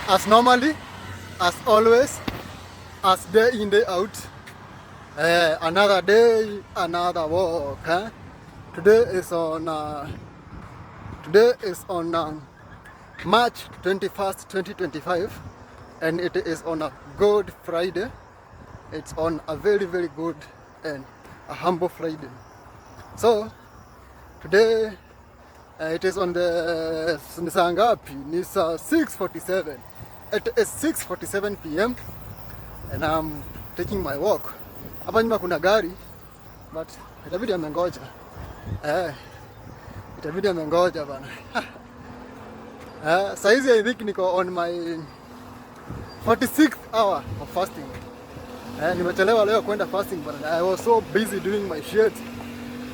as normally, as always, as day in, day out. Another day, another walk. Huh? Today is on March 21st, 2025, and it is on a Good Friday. It's on a very, very good and a humble Friday. So today it is on the saa ngapi? Ni saa 6:47. It is 6:47 p.m. and I'm taking my walk. Hapa nyuma kuna gari but itabidi amengoja. Itabidi amengoja bana. Saizi I think niko on my 46th hour of fasting. Nimechelewa leo kwenda fasting but I was so busy doing my shit.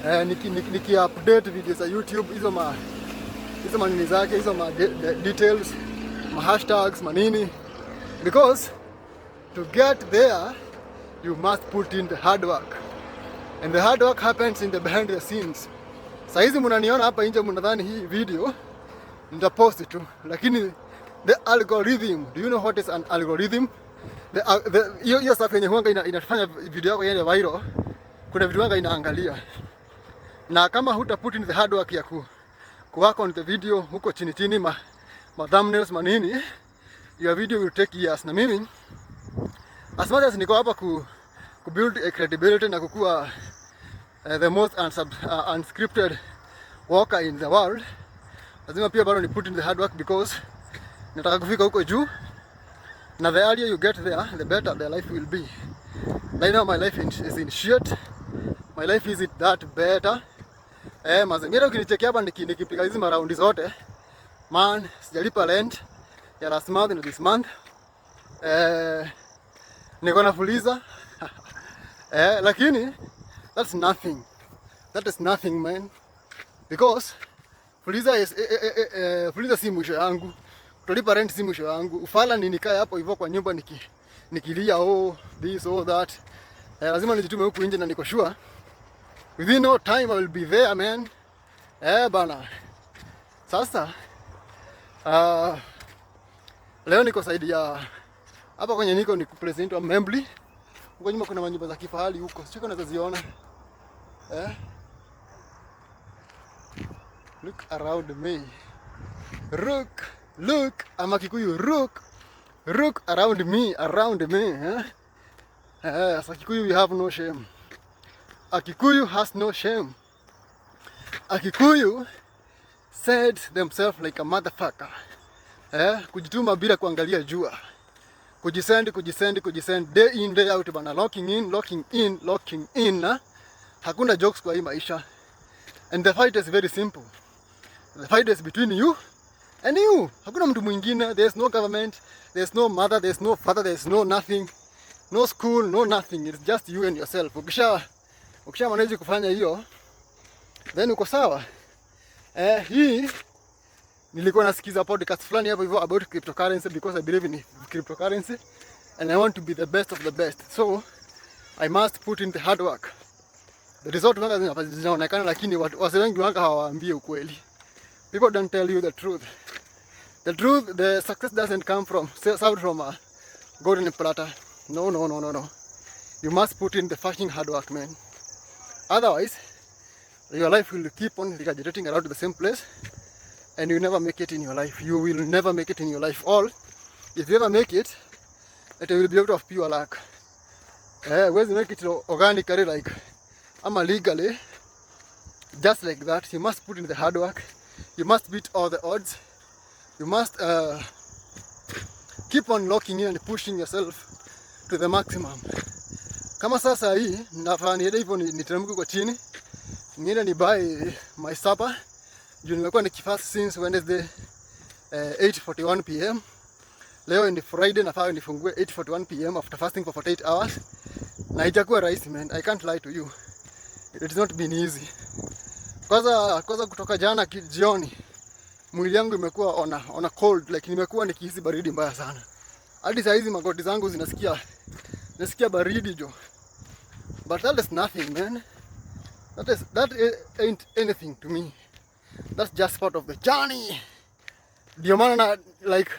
Niki update videos za YouTube hizo manini zake hizo details, hashtags manini, because to get there you must put in the hard work, and the hard work happens in the behind the scenes. Saizi mnaniona hapa nje, mnadhani hii video nitapost tu, lakini the algorithm, do you know what is an algorithm? Hiyo stuff yenye huanga inafanya video yako iende viral, kuna vitu huanga inaangalia, na kama huta put in the hard work ya work on the video huko chini chini, ma thumbnails manini, your video will take years. Na mimi as much as niko hapa ku build a credibility na kukua the most unscripted walker in the world, lazima pia bado ni put in the hard work, because nataka kufika huko juu, na the earlier you get there the better the life will be. Right now my life is in shit. My life isn't that better. Mazingira ukinicheki hapa nikipiga hizi maraundi zote, man, sijalipa rent ya last month na this month. Niko na fuliza. Lakini that's nothing. That is nothing, man. Because fuliza is fuliza si mwisho yangu. Kulipa rent si mwisho yangu. Ufala ni nikae hapo hivyo kwa nyumba nikilia this that. Lazima nijitume huku nje, na niko sure within no time I will be there, man. Bana. Sasa leo niko saidi ya hapa kwenye niko ni president wa Membli. Huko nyuma kuna manyumba za kifahari huko. Sio kama unaziona. Look around me. Look. Ama Kikuyu, look around me. As a Kikuyu we have no shame. A Kikuyu has no shame. A Kikuyu said themselves like a motherfucker. Kujituma bila kuangalia jua. Kujisend day in day out bana, locking in na hakuna jokes kwa hii maisha. And the fight is very simple. The fight is between you and you. Hakuna mtu mwingine. There's no government, there's no mother, there's no father, there's no nothing. No school, no nothing. It's just you and yourself. Ukisha manage kufanya hiyo, then uko sawa. Hii nilikuwa nasikiza podcast fulani hapo hivyo about cryptocurrency, because I believe in cryptocurrency and I want to be the best of the best. So I must put in the hard work. The result zinaonekana, lakini watu wengi wanga hawaambie ukweli. People don't tell you the truth. The success doesn't come from a golden platter. No. You must put in the fucking hard work, man. Otherwise, your life will keep on regurgitating around the same place, and you never make it in your life. You will never make it in your life. All, if you ever make it, it will be out of pure luck. Where's make it organically, like ama legally, just like that. You must put in the hard work. You must beat all the odds. You must keep on locking in and pushing yourself to the maximum. Kama sasa hii nafaa niende hivyo, niteremke kwa chini, niende ni buy my supper. Juu nimekuwa nikifast since Wednesday 8:41 p.m. Leo ni Friday, nafaa nifungue 8:41 p.m. after fasting for 48 hours. Na itakuwa rahisi, man. I can't lie to you. It's not been easy. Kwanza kutoka jana jioni mwili yangu imekuwa on a cold, like nimekuwa nikihisi baridi mbaya sana. Hadi saa hizi magoti zangu nasikia baridi jo. But that is nothing, man. That ain't anything to me. That's just part of the journey. Ndio maana like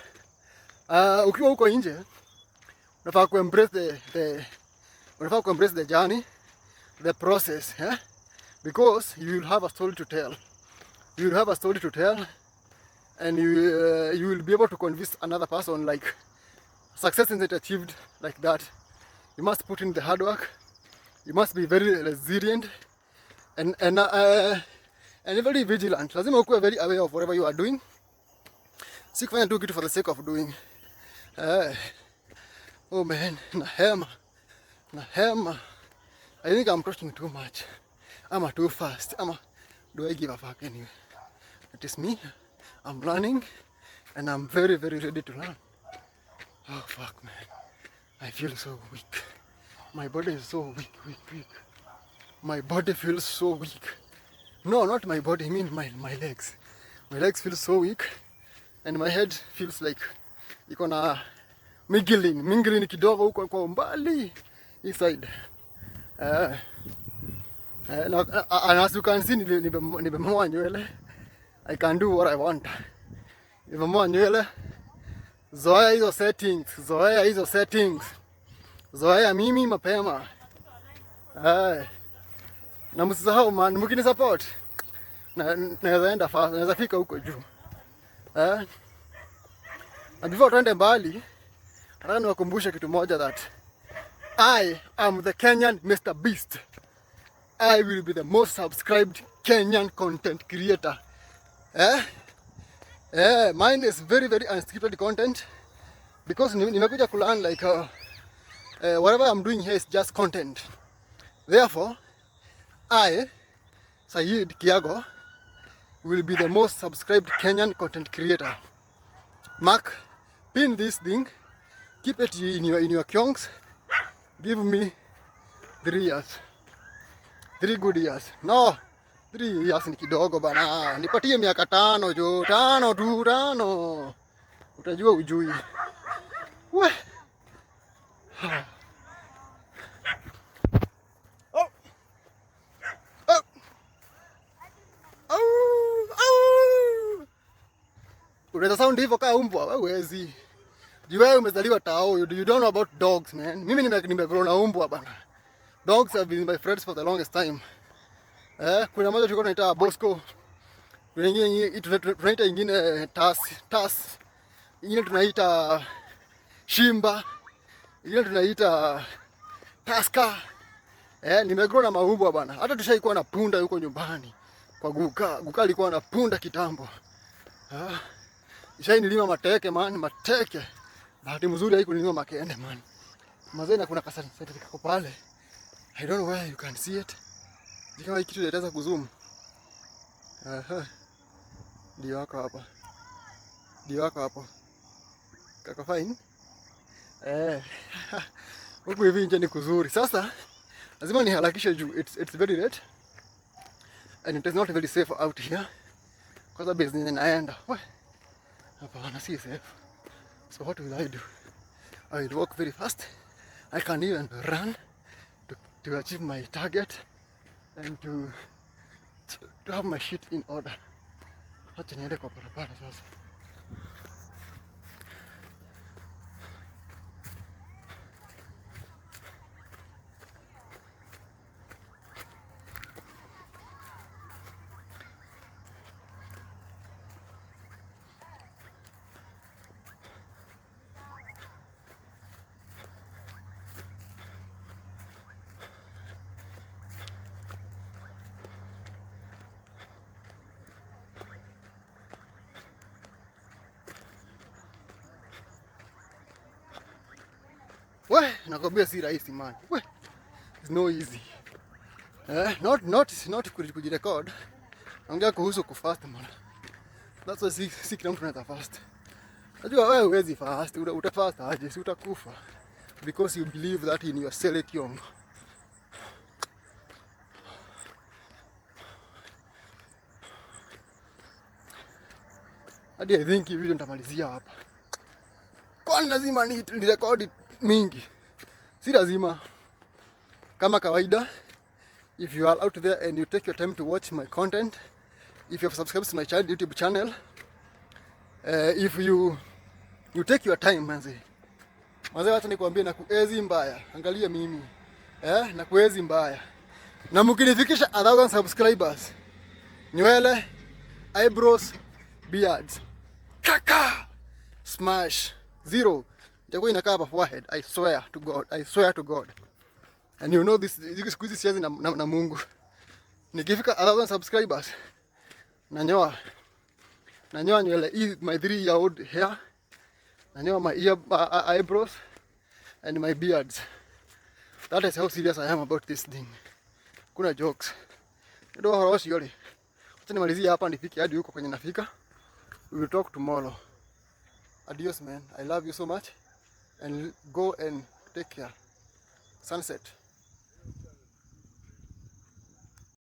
Ukiwa huko nje unafaa kuembrace the journey, the process, because you will have a story to tell. You will have a story to tell, and you will be able to convince another person like success isn't achieved like that. You must put in the hard work. You must be very resilient and very vigilant. Lazima ukuwe very aware of whatever you are doing. Si kufanya tu kitu for the sake of doing. Oh man, nahema. I think I'm talking too much. I'm too fast. Do I give a fuck anyway? It is me. I'm learning, and I'm very, very ready to learn. Oh fuck, man. I feel so weak. My body is so weak. My body feels so weak. No, not my body. I mean my legs. My legs feel so weak, and my head feels like iko na mingling kidogo huko kwa umbali inside. And as you can see, nimemoa nywele. I can do what I want. Nimemoa nywele. Zoea hizo settings. Zoea mimi mapema. Na msisahau man, mkini support. Naweza enda fast, naweza fika huko juu. And before tuende mbali, nataka niwakumbushe kitu moja, that I am the Kenyan Mr. Beast. I will be the most subscribed Kenyan content creator. Mine is very, very unscripted content, because nimekuja kulearn like whatever I'm doing here is just content. Therefore, I, Sayid Kiago, will be the most subscribed Kenyan content creator. Mark, pin this thing, keep it in your kyongs. Give me 3 years. 3 good years. No, 3 years ni kidogo bana. Nipatie miaka 5 jo. 5. Utajua ujui. We. Unaweza sound hivyo kama umbwa, wewe huwezi. Wewe umezaliwa tao, you don't know about dogs, man. Mimi nimegrow na umbwa bana. Dogs have been my friends for the longest time. Kuna moja tulikuwa tunaita Bosco. Kuna nyingine tunaita nyingine Tas. Nyingine tunaita Shimba. Nyingine tunaita Taska. Nimegrow na maumbwa bana. Hata tushaikuwa na punda huko nyumbani. Kwa Guka. Guka alikuwa na punda kitambo. Nilima mateke man, mateke. Bahati mzuri haikunilima makende man. Mazena kuna kaseti kako pale. I don't know where you can see it. Kama hiki kitu inaweza kuzoom. Ndio wako hapo. Kaka fine. Huko hivi nje ni kuzuri. Sasa lazima niharakishe juu it's very late. And it is not very safe out here. Kwa sababu business inaenda. Hapana, si safe. So what will I do? I will walk very fast. I can even run to achieve my target and to have my shit in order. Acha niende kwa barabara sasa. We, nakwambia si rahisi man. We, it's no easy. Not kujirecord. Naongea kuhusu kufast man. That's why si kila mtu anaweza fast. Najua wewe huwezi fast, utafast aje, si utakufa. Because you believe that in your select young. Hadi I think hivi nitamalizia hapa. Kwani lazima ni record mingi? Si lazima. Kama kawaida, if you are out there and you take your time to watch my content, if you have subscribed to my YouTube channel, if you You take your time manzi. Manzi wacha nikwambie na kuezi mbaya. Angalia mimi. Na kuezi mbaya. Na mkinifikisha 1000 subscribers. Nywele, eyebrows, beards. Kaka! Smash. 0. Itakuwa inakaa hapa forehead. I swear to God. I swear to God. And you know this siku hizi siwezi na Mungu. Nikifika 1000 subscribers. Nanyoa nywele, my 3-year-old hair. Nanyoa my eyebrows and my beards. That is how serious I am about this thing. Kuna jokes. Ndio horoshi yole. Acha nimalizie hapa nifike hadi huko kwenye nafika. We will talk tomorrow. Adios man. I love you so much. And go and take care. Sunset.